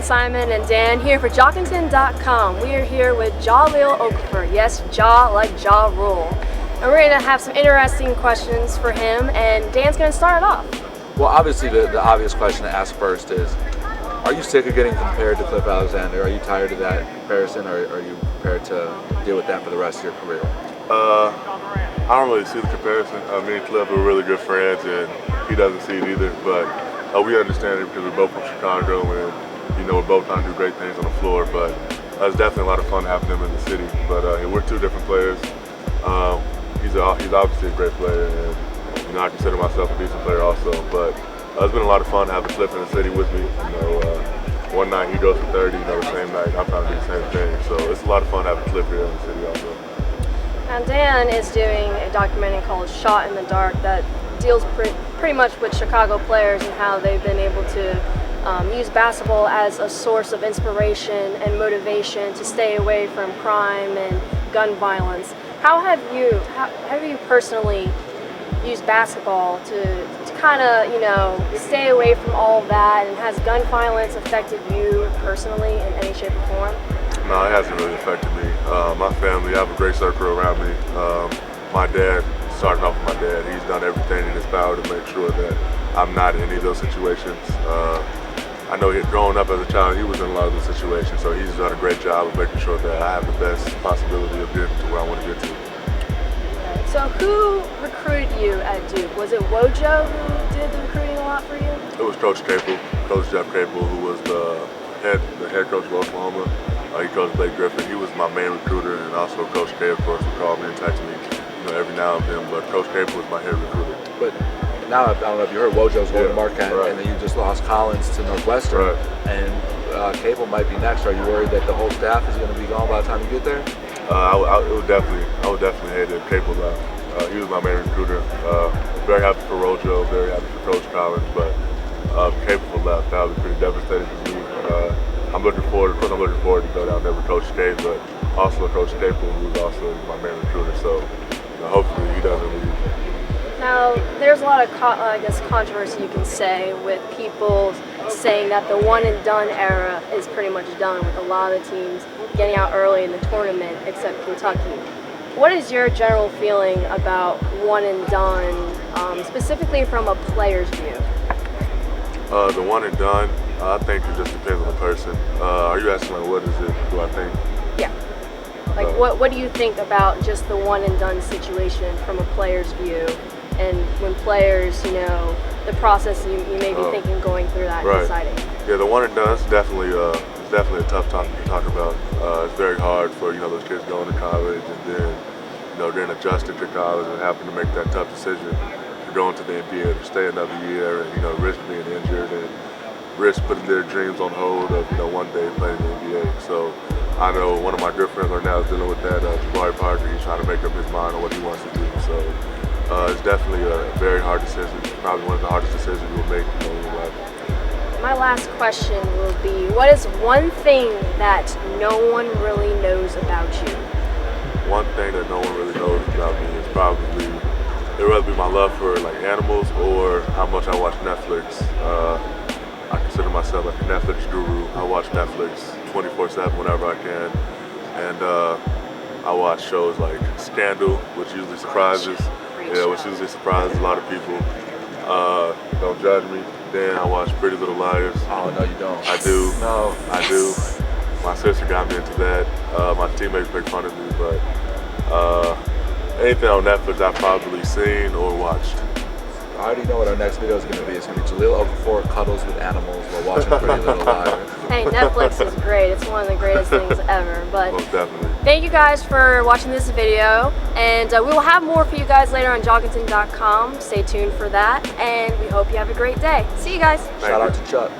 Erin, Simon, and Dan here for Jockington.com. We are here with Jahlil Okafor. Yes, Jaw like Ja Rule. And we're going to have some interesting questions for him, and Dan's going to start it off. Well, obviously the obvious question to ask first is, are you sick of getting compared to Cliff Alexander? Are you tired of that comparison, or are you prepared to deal with that for the rest of your career? I don't really see the comparison. Me and Cliff are really good friends, and he doesn't see it either. But we understand it because we're both from Chicago, and we're both trying to do great things on the floor. But it's definitely a lot of fun having him in the city. But we're two different players. He's obviously a great player, and I consider myself a decent player also. But it's been a lot of fun having Cliff in the city with me. One night he goes for 30, the same night I'm trying to do the same thing. So it's a lot of fun having Cliff here in the city also. And Dan is doing a documentary called Shot in the Dark that deals pretty much with Chicago players and how they've been able to use basketball as a source of inspiration and motivation to stay away from crime and gun violence. How have you personally used basketball to kind of stay away from all of that, and has gun violence affected you personally in any shape or form? No, it hasn't really affected me. My family, I have a great circle around me. My dad, starting off with my dad, he's done everything in his power to make sure that I'm not in any of those situations. I know growing up as a child, he was in a lot of those situations, so he's done a great job of making sure that I have the best possibility of getting to where I want to get to. So who recruited you at Duke? Was it Wojo who did the recruiting a lot for you? It was Coach Capel, Coach Jeff Capel, who was the head coach of Oklahoma. He coached Blake Griffin. He was my main recruiter, and also Coach K, of course, would call me and text me, every now and then. But Coach Capel was my head recruiter. But now, I don't know if you heard, Wojo's going to Marquette, right. And then you just lost Collins to Northwestern, right. And Capel might be next. Are you worried that the whole staff is going to be gone by the time you get there? I would definitely hate it if Capel left. He was my main recruiter. Very happy for Rojo, very happy for Coach Collins, but Capel left. That would be pretty devastating for me. I'm looking forward to go down there with Coach K, but also Coach Capel, who's also my main recruiter. So hopefully he doesn't leave. Now, there's a lot of controversy you can say with people saying that the one and done era is pretty much done, with a lot of teams getting out early in the tournament, except Kentucky. What is your general feeling about one and done, specifically from a player's view? The one and done, I think it just depends on the person. Are you asking what is it? Do I think? Yeah. What do you think about just the one and done situation from a player's view? And when players, the process you may be thinking going through that and deciding. Yeah, the one and done is definitely a tough topic to talk about. It's very hard for those kids going to college and then adjusting to college and having to make that tough decision to go into the NBA, to stay another year, and risk being injured and risk putting their dreams on hold of one day playing in the NBA. So I know one of my good friends right now is dealing with that. Jabari Parker, he's trying to make up his mind on what he wants to do. So it's definitely a very hard decision. Probably one of the hardest decisions you'll make in your life. My last question will be, what is one thing that no one really knows about you? One thing that no one really knows about me is probably, it'd rather be my love for animals or how much I watch Netflix. I consider myself like a Netflix guru. I watch Netflix 24/7 whenever I can. And I watch shows like Scandal, which usually surprises a lot of people. Don't judge me. Then I watch Pretty Little Liars. Oh, no, you don't. I do. No. I do. My sister got me into that. My teammates make fun of me, but anything on Netflix I've probably seen or watched. I already know what our next video is going to be. It's going to be Jahlil Okafor cuddles with animals while watching Pretty Little Liars. Hey, Netflix is great. It's one of the greatest things ever. But most definitely. Thank you guys for watching this video, and we will have more for you guys later on Jockington.com. Stay tuned for that, and we hope you have a great day. See you guys. Shout out to Chuck.